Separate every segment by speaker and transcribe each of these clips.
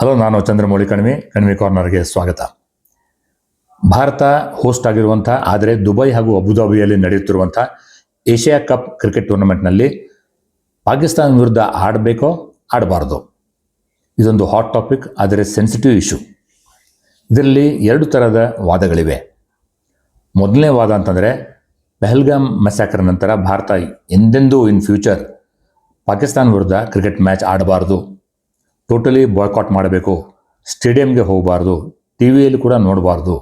Speaker 1: Hello, ನಾನು ಚಂದ್ರಮೌಳಿ ಕಣಿವೆ ಕಾರ್ನರ್ಗೆ ಸ್ವಾಗತ. ಭಾರತ ಹೋಸ್ಟ್ ಆಗಿರುವಂಥ, ಆದರೆ ದುಬೈ ಹಾಗೂ ಅಬುಧಾಬಿಯಲ್ಲಿ ನಡೆಯುತ್ತಿರುವಂಥ ಏಷ್ಯಾ ಕಪ್ ಕ್ರಿಕೆಟ್ ಟೂರ್ನಮೆಂಟ್ನಲ್ಲಿ ಪಾಕಿಸ್ತಾನ ವಿರುದ್ಧ ಆಡಬೇಕೋ ಆಡಬಾರ್ದು, ಇದೊಂದು ಹಾಟ್ ಟಾಪಿಕ್, ಆದರೆ ಸೆನ್ಸಿಟಿವ್ ಇಶ್ಯೂ. ಇದರಲ್ಲಿ ಎರಡು ಥರದ ವಾದಗಳಿವೆ. ಮೊದಲನೇ ವಾದ ಅಂತಂದರೆ, ಪಹಲ್ಗಾಮ್ ಮೆಸಾಕರ್ ನಂತರ ಭಾರತ ಎಂದೆಂದೂ ಇನ್ ಫ್ಯೂಚರ್ ಪಾಕಿಸ್ತಾನ ವಿರುದ್ಧ ಕ್ರಿಕೆಟ್ ಮ್ಯಾಚ್ ಆಡಬಾರ್ದು, ಟೋಟಲಿ ಬಾಯ್ಕಾಟ್ ಮಾಡಬೇಕು, ಸ್ಟೇಡಿಯಂಗೆ ಹೋಗಬಾರ್ದು, ಟಿ ವಿಯಲ್ಲಿ ಕೂಡ ನೋಡಬಾರ್ದು,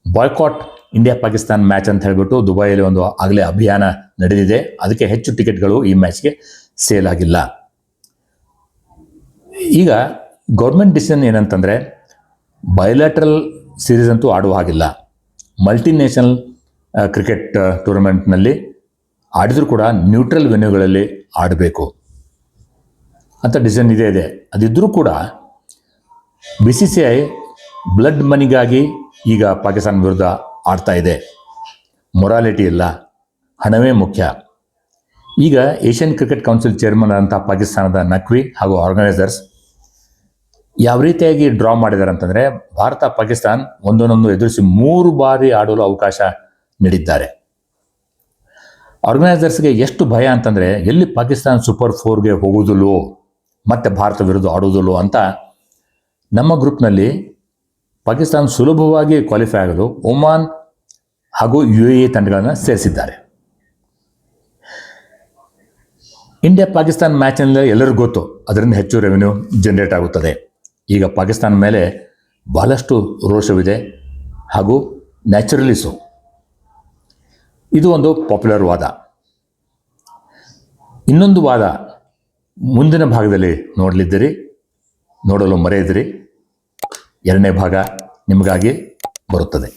Speaker 1: ಬಾಯ್ಕಾಟ್ ಇಂಡಿಯಾ ಪಾಕಿಸ್ತಾನ್ ಮ್ಯಾಚ್ ಅಂತ ಹೇಳಿಬಿಟ್ಟು ದುಬೈಯಲ್ಲಿ ಒಂದು ಆಗಲೇ ಅಭಿಯಾನ ನಡೆದಿದೆ. ಅದಕ್ಕೆ ಹೆಚ್ಚು ಟಿಕೆಟ್ಗಳು ಈ ಮ್ಯಾಚ್ಗೆ ಸೇಲ್ ಆಗಿಲ್ಲ. ಈಗ ಗೌರ್ಮೆಂಟ್ ಡಿಸಿಷನ್ ಏನಂತಂದರೆ, ಬಯಲ್ಯಾಟ್ರಲ್ ಸೀರೀಸ್ ಅಂತೂ ಆಡುವ ಹಾಗಿಲ್ಲ, ಮಲ್ಟಿನೇಷನಲ್ ಕ್ರಿಕೆಟ್ ಟೂರ್ನಮೆಂಟ್ನಲ್ಲಿ ಆಡಿದರೂ ಕೂಡ ನ್ಯೂಟ್ರಲ್ ವೆನ್ಯೂಗಳಲ್ಲಿ ಆಡಬೇಕು ಅಂತ ಡಿಸಿಷನ್ ಇದೆ. ಅದಿದ್ದರೂ ಕೂಡ BCCI ಬ್ಲಡ್ ಮನಿಗಾಗಿ ಈಗ ಪಾಕಿಸ್ತಾನ ವಿರುದ್ಧ ಆಡ್ತಾ ಇದೆ. ಮೊರಾಲಿಟಿ ಇಲ್ಲ, ಹಣವೇ ಮುಖ್ಯ. ಈಗ ಏಷ್ಯನ್ ಕ್ರಿಕೆಟ್ ಕೌನ್ಸಿಲ್ ಚೇರ್ಮನ್ ಅಂತ ಪಾಕಿಸ್ತಾನದ ನಖ್ವಿ ಹಾಗೂ ಆರ್ಗನೈಸರ್ಸ್ ಯಾವ ರೀತಿಯಾಗಿ ಡ್ರಾ ಮಾಡಿದ್ದಾರೆ ಅಂತಂದರೆ, ಭಾರತ ಪಾಕಿಸ್ತಾನ ಒಂದೊಂದೊಂದು ಎದುರಿಸಿ 3 ಬಾರಿ ಆಡಲು ಅವಕಾಶ ನೀಡಿದ್ದಾರೆ. ಆರ್ಗನೈಸರ್ಸ್ಗೆ ಎಷ್ಟು ಭಯ ಅಂತಂದರೆ, ಎಲ್ಲಿ ಪಾಕಿಸ್ತಾನ ಸೂಪರ್ 4ಗೆ ಹೋಗುವುದಿಲ್ಲೋ, ಮತ್ತೆ ಭಾರತ ವಿರುದ್ಧ ಆಡುವುದಿಲ್ಲೋ ಅಂತ ನಮ್ಮ ಗ್ರೂಪ್ನಲ್ಲಿ ಪಾಕಿಸ್ತಾನ ಸುಲಭವಾಗಿ ಕ್ವಾಲಿಫೈ ಆಗಲು ಒಮಾನ್ ಹಾಗೂ UAE ತಂಡಗಳನ್ನು ಸೇರಿಸಿದ್ದಾರೆ. ಇಂಡಿಯಾ ಪಾಕಿಸ್ತಾನ ಮ್ಯಾಚ್ನಲ್ಲಿ ಎಲ್ಲರಿಗೂ ಗೊತ್ತು, ಅದರಿಂದ ಹೆಚ್ಚು ರೆವೆನ್ಯೂ ಜನರೇಟ್ ಆಗುತ್ತದೆ. ಈಗ ಪಾಕಿಸ್ತಾನ ಮೇಲೆ ಬಹಳಷ್ಟು ರೋಷವಿದೆ ಹಾಗೂ ನ್ಯಾಚುರಲಿಸು. ಇದು ಒಂದು ಪಾಪ್ಯುಲರ್ ವಾದ. ಇನ್ನೊಂದು ವಾದ ಮುಂದಿನ ಭಾಗದಲ್ಲಿ ನೋಡಲು ಮರೆಯದಿರಿ. ಎರಡನೇ ಭಾಗ ನಿಮಗಾಗಿ ಬರುತ್ತದೆ.